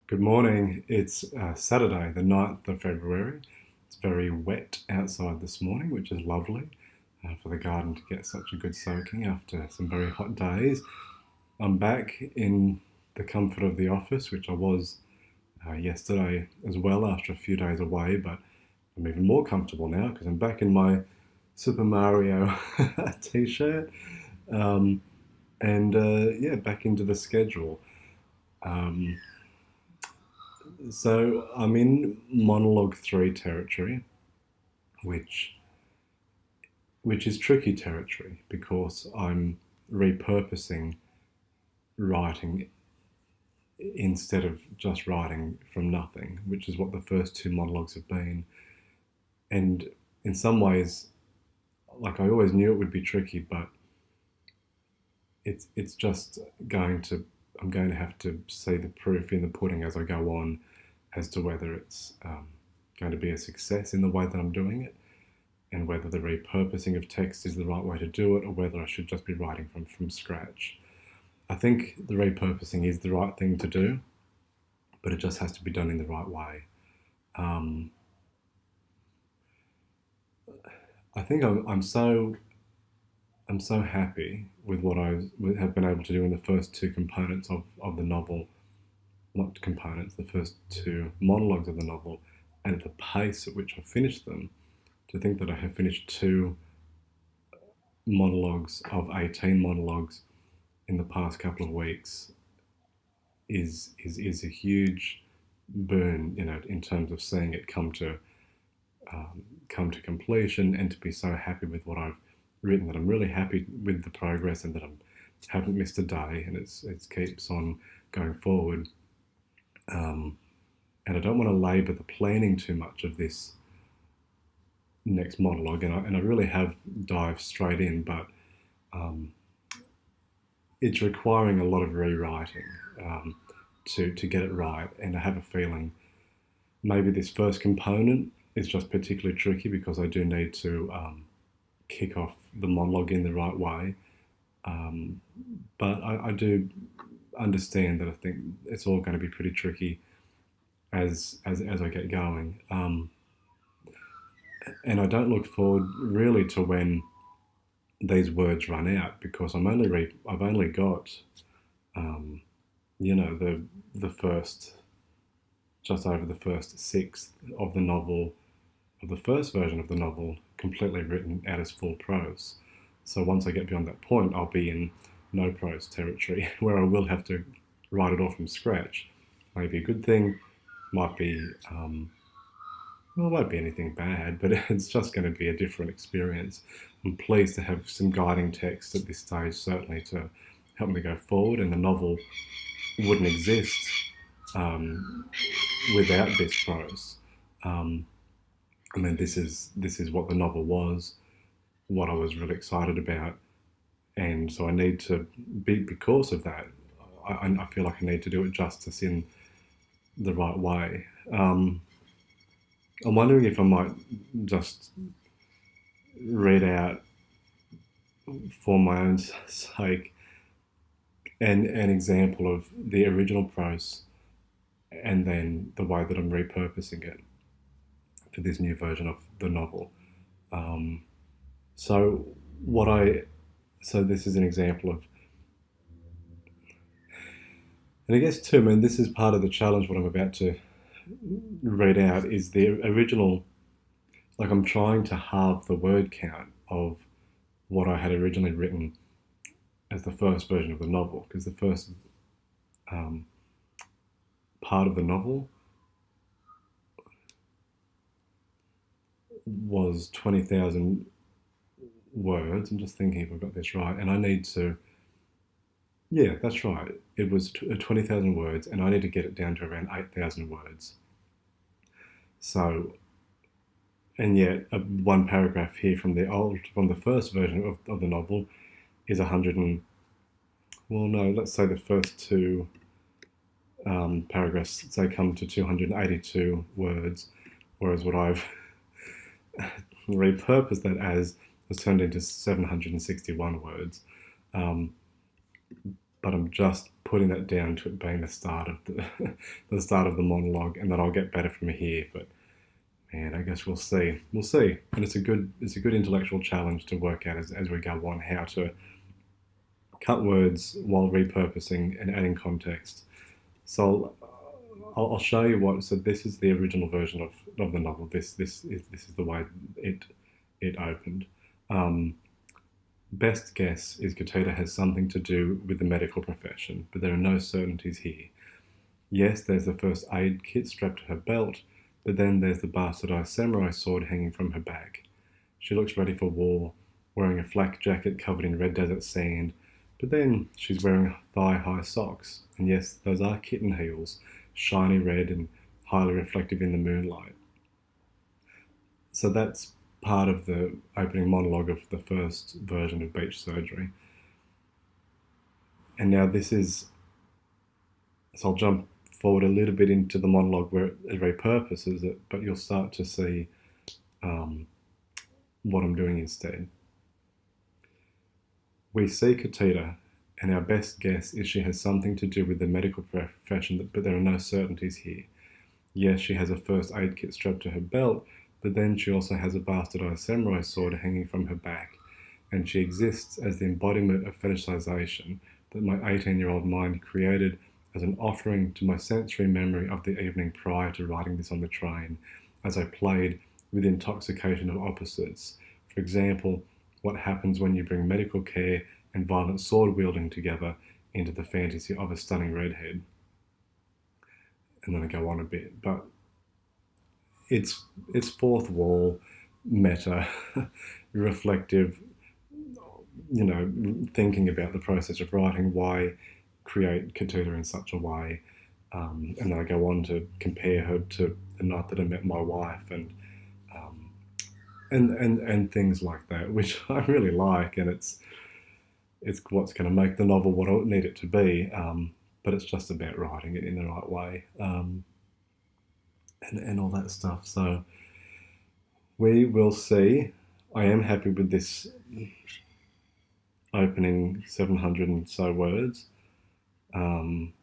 Good morning. It's Saturday, the 9th of February. It's very wet outside this morning, which is lovely for the garden to get such a good soaking after some very hot days. I'm back in the comfort of the office, which I was yesterday as well after a few days away, but I'm even more comfortable now because I'm back in my Super Mario t shirt um, and yeah, back into the schedule. Um, So I'm in monologue three territory, which which is tricky territory because I'm repurposing writing instead of just writing from nothing, which is what the first two monologues have been. And in some ways, like I always knew it would be tricky, but it's just going to I'm going to have to see the proof in the pudding as I go on as to whether it's going to be a success in the way that I'm doing it, and whether the repurposing of text is the right way to do it or whether I should just be writing from scratch. I think the repurposing is the right thing to do, but it just has to be done in the right way. Um, I think I'm so happy with what I have been able to do in the first two components of the novel, not components, the first two monologues of the novel, and at the pace at which I finished them. To think that I have finished two monologues of 18 monologues in the past couple of weeks is a huge boon, in terms of seeing it come to completion and to be so happy with what I've written that I'm really happy with the progress and that I haven't missed a day and it keeps on going forward. Um, and I don't want to labour the planning too much of this next monologue, and I really have dived straight in, but um, it's requiring a lot of rewriting to get it right. And I have a feeling maybe this first component is just particularly tricky because I do need to kick off the monologue in the right way. Um, but I do understand that I think it's all going to be pretty tricky as I get going. And I don't look forward really to when these words run out because I've only got um, the first just over the first sixth of the novel, of the first version of the novel, completely written out as full prose. So once I get beyond that point, I'll be in no prose territory where I will have to write it all from scratch. Maybe a good thing, might be, well, it won't be anything bad, but it's just going to be a different experience. I'm pleased to have some guiding text at this stage, certainly to help me go forward, and the novel wouldn't exist um, without this prose. Um, I mean, this is what the novel was, what I was really excited about, and so I need to be because of that. I feel like I need to do it justice in the right way. I'm wondering if I might just read out for my own sake an example of the original prose and then the way that I'm repurposing it for this new version of the novel. Um, so what I so this is an example of, and I guess too, I mean, this is part of the challenge. What I'm about to read out is the original. Like I'm trying to halve the word count of what I had originally written as the first version of the novel, because the first um, part of the novel was 20,000 words. I'm just thinking if I've got this right, and I need to. Yeah, that's right. It was 20,000 words, and I need to get it down to around 8,000 words. So, and yet, one paragraph here from the first version of the novel is 100 and, well, no, let's say the first two paragraphs, say, come to 282 words, whereas what I've repurposed that as was turned into 761 words. Um, but I'm just putting that down to it being the start of the start of the monologue, and that I'll get better from here. But man, I guess we'll see. We'll see. And it's a good intellectual challenge to work out as we go on, how to cut words while repurposing and adding context. So I'll show you what. So this is the original version of the novel. This is the way it opened. Best guess is Katita has something to do with the medical profession, but there are no certainties here. Yes, there's the first aid kit strapped to her belt, but then there's the bastardized samurai sword hanging from her back. She looks ready for war, wearing a flak jacket covered in red desert sand, but then she's wearing thigh-high socks, and yes, those are kitten heels, shiny red and highly reflective in the moonlight. So that's part of the opening monologue of the first version of Beach Surgery. And now so I'll jump forward a little bit into the monologue where it repurposes it, but you'll start to see what I'm doing instead. We see Katita, and our best guess is she has something to do with the medical profession, but there are no certainties here. Yes, she has a first aid kit strapped to her belt, but then she also has a bastardized samurai sword hanging from her back, and she exists as the embodiment of fetishization that my 18-year-old mind created as an offering to my sensory memory of the evening prior to writing this on the train, as I played with intoxication of opposites. For example, what happens when you bring medical care and violent sword wielding together into the fantasy of a stunning redhead. And then I go on a bit, but it's fourth wall, meta, reflective, thinking about the process of writing, why create Katita in such a way. And then I go on to compare her to the night that I met my wife, and things like that, which I really like, and it's what's going to make the novel what I need it to be. But it's just about writing it in the right way, and all that stuff. So we will see. I am happy with this opening 700 and so words. I'll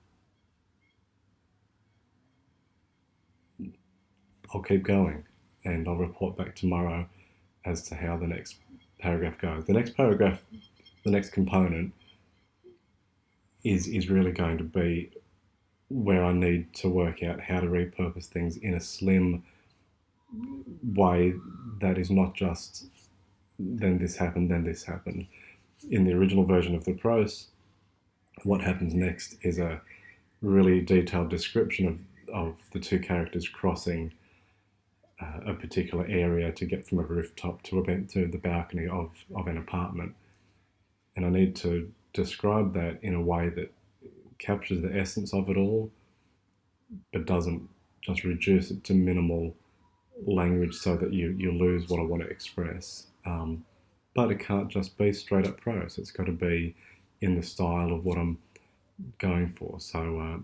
keep going, and I'll report back tomorrow as to how the next paragraph goes. The next paragraph, the next component, is really going to be where I need to work out how to repurpose things in a slim way that is not just then this happened, then this happened. In the original version of the prose, what happens next is a really detailed description of the two characters crossing a particular area to get from a rooftop to the balcony of an apartment. And I need to describe that in a way that captures the essence of it all, but doesn't just reduce it to minimal language so that you lose what I want to express. But it can't just be straight up prose. It's got to be in the style of what I'm going for. So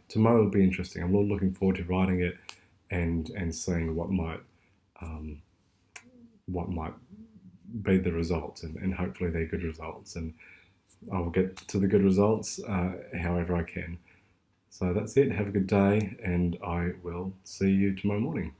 tomorrow will be interesting. I'm really looking forward to writing it and seeing what might be the results, and hopefully they're good results, and I will get to the good results however I can. So that's it. Have a good day, and I will see you tomorrow morning.